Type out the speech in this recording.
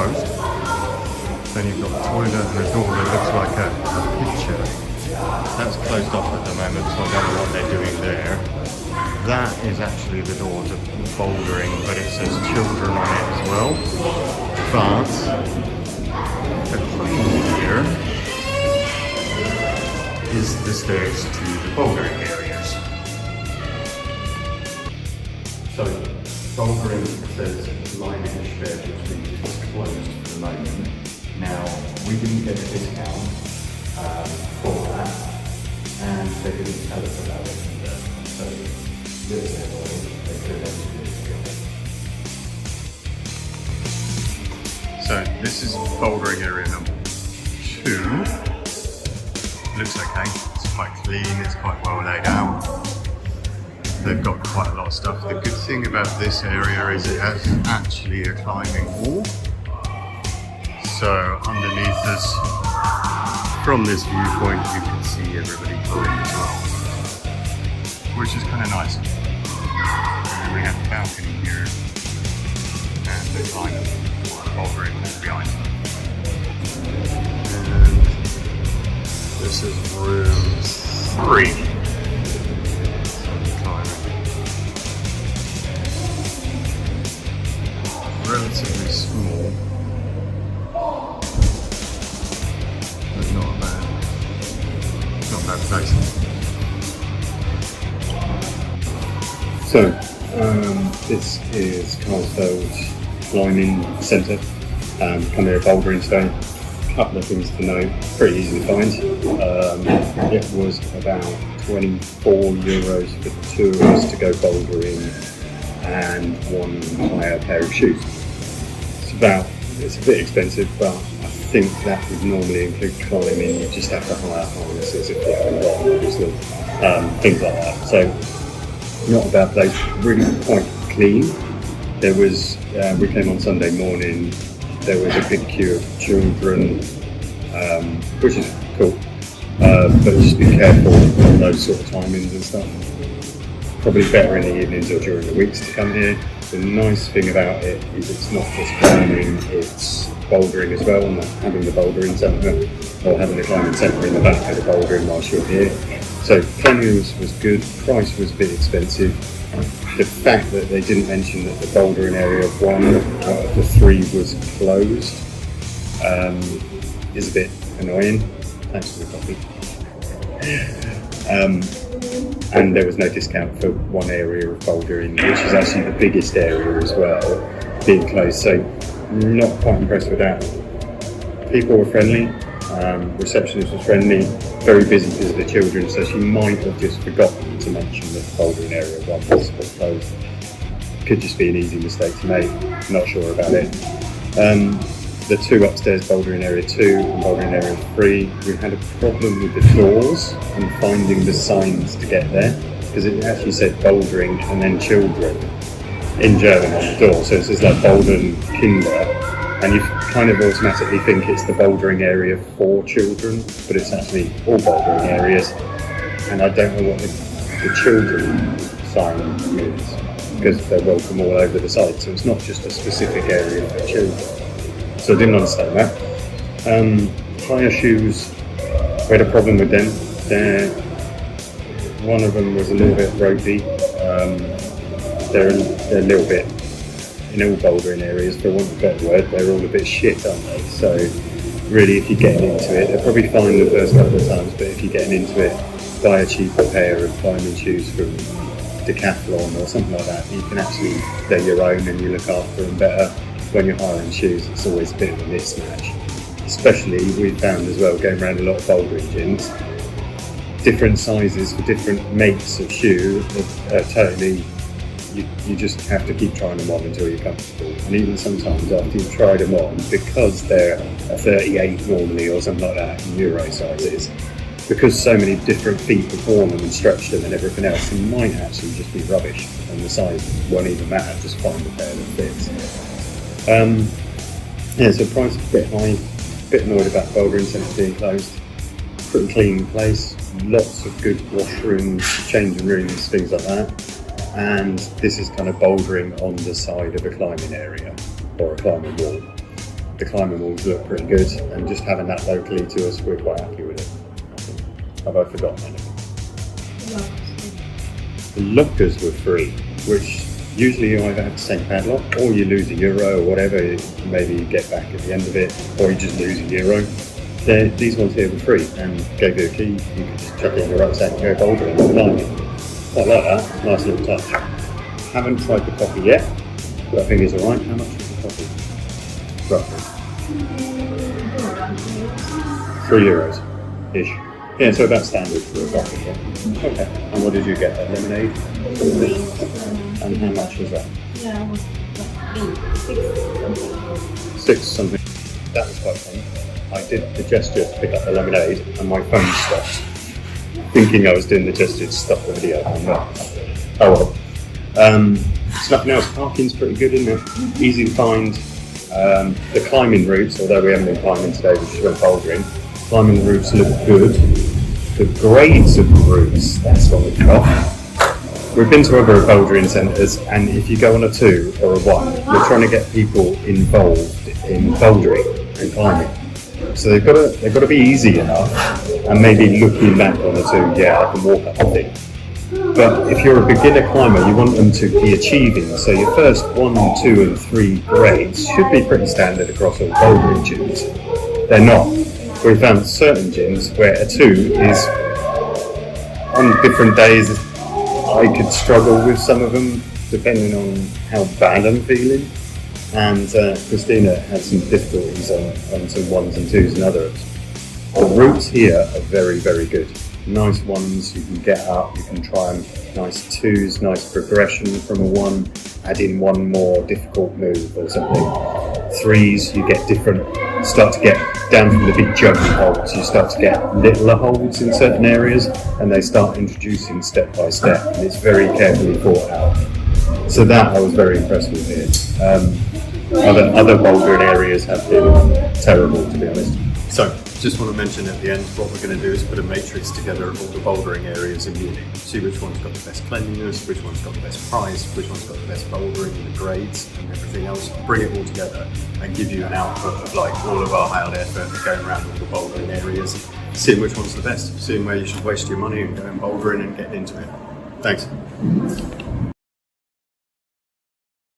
post. Then you've got a toilet and a door that looks like a picture. That's closed off at the moment, so I don't know what they're doing there. That is actually the door to bouldering, but it says children on it as well. But across here is the stairs to the bouldering areas. So bouldering says line in the shed, which means it's closed for the moment. Now, we didn't get a discount for that, and they didn't tell us about it either. So, there's no way they could have done it. So, this is bouldering area number 2. Looks okay, it's quite clean, it's quite well laid out. They've got quite a lot of stuff. The good thing about this area is it has actually a climbing wall. So underneath us, from this viewpoint, you can see everybody climb as well, which is kind of nice. And we have a balcony here, and the kind of bouldering behind us. And this is room 3. Relatively small, but not a bad place. So, this is Karlsfeld climbing centre, come here bouldering stone. A couple of things to know, pretty easy to find. It was about €24 for 2 of us to go bouldering and one hire pair of shoes. It's a bit expensive, but I think that would normally include climbing. You just have to hire harnesses if you're on rock, obviously, things like that. So not a bad place, really quite clean. There was, we came on Sunday morning, there was a big queue of children, which is cool, but just be careful on those sort of timings and stuff. Probably better in the evenings or during the weeks to come here. The nice thing about it is it's not just climbing, it's bouldering as well, and having the bouldering centre, or having the climbing centre in the back of the bouldering whilst you're here. So cleanliness was good, price was a bit expensive. The fact that they didn't mention that the bouldering area of 1 out of the 3 was closed is a bit annoying. Thanks for the coffee. And there was no discount for one area of bouldering, which is actually the biggest area as well, being closed. So not quite impressed with that. People were friendly, receptionist was friendly, very busy because of the children, so she might have just forgotten to mention that the bouldering area 1 was closed. Could just be an easy mistake to make, not sure about it. The 2 upstairs, bouldering area 2 and bouldering area 3, we had a problem with the doors and finding the signs to get there, because it actually said bouldering and then children in German on the door, so it says like Bouldern Kinder, and you kind of automatically think it's the bouldering area for children, but it's actually all bouldering areas, and I don't know what the children sign means, because they're welcome all over the site, so it's not just a specific area for children. So I didn't understand that. Hire shoes, we had a problem with them. One of them was a little bit ropey. They're a little bit, in all bouldering areas, for want of a better word, they're all a bit shit, aren't they? So really, if you're getting into it, they're probably fine the first couple of times, but if you're getting into it, buy a cheaper pair of climbing shoes from Decathlon or something like that. You can actually, they're your own and you look after them better. When you're hiring shoes, it's always a bit of a mismatch. Especially, we found as well, going around a lot of bouldering gyms, different sizes for different makes of shoe are totally, you just have to keep trying them on until you're comfortable. And even sometimes after you've tried them on, because they're a 38 normally or something like that in Euro sizes, because so many different feet have worn them and stretched them and everything else, it might actually just be rubbish and the size won't even matter, just find a pair that fits. So price is a bit high, a bit annoyed about bouldering centre being closed. Pretty clean place, lots of good washrooms, changing rooms, things like that. And this is kind of bouldering on the side of a climbing area or a climbing wall. the climbing walls look pretty good, and just having that locally to us, we're quite happy with it. Have I forgotten anything? The lockers were free, which usually you either have the same padlock, or you lose €1 or whatever, maybe you get back at the end of it, or you just lose €1. These ones here were free and gave you a key. You could just chuck it in your rucksack and go bouldering and climbing. I like that, nice little touch. Haven't tried the coffee yet, but I think it's alright. How much is the coffee? Roughly. €3-ish. Yeah, so about standard for a coffee. Yeah. Okay, and what did you get? A lemonade? And how much was that? Yeah, it was like 6 something. That was quite fun. I did the gesture to pick up the lemonade and my phone stopped. Thinking I was doing the gesture to stop the video. I'm not. Oh well. There's nothing else. Parking's pretty good, isn't it? Easy to find. The climbing routes, although we haven't been climbing today, we just went bouldering. Climbing routes look good. The grades of the routes, that's what we've got. We've been to other bouldering centres, and if you go on a 2 or a 1, you're trying to get people involved in bouldering and climbing. So they've got to be easy enough, and maybe looking back on a 2, yeah, I can walk up the thing. But if you're a beginner climber, you want them to be achieving. So your first 1, 2, and 3 grades should be pretty standard across all bouldering gyms. They're not. We found certain gyms where a 2 is, on different days, I could struggle with some of them depending on how bad I'm feeling. And Christina had some difficulties on some 1s and 2s and others. The routes here are very, very good. Nice 1s, you can get up, you can try them. Nice 2s, nice progression from a 1, add in 1 more difficult move or something. 3s, you get different, start to get down from the big jumping holds, you start to get littler holds in certain areas, and they start introducing step by step, and it's very carefully thought out. So that I was very impressed with here. Other bouldering areas have been terrible, to be honest. So, just want to mention at the end, what we're going to do is put a matrix together of all the bouldering areas in Munich. See which one's got the best cleanliness, which one's got the best price, which one's got the best bouldering and the grades and everything else. Bring it all together and give you an output of like all of our hard effort going around all the bouldering areas, seeing which one's the best, seeing where you should waste your money and going bouldering and getting into it. Thanks.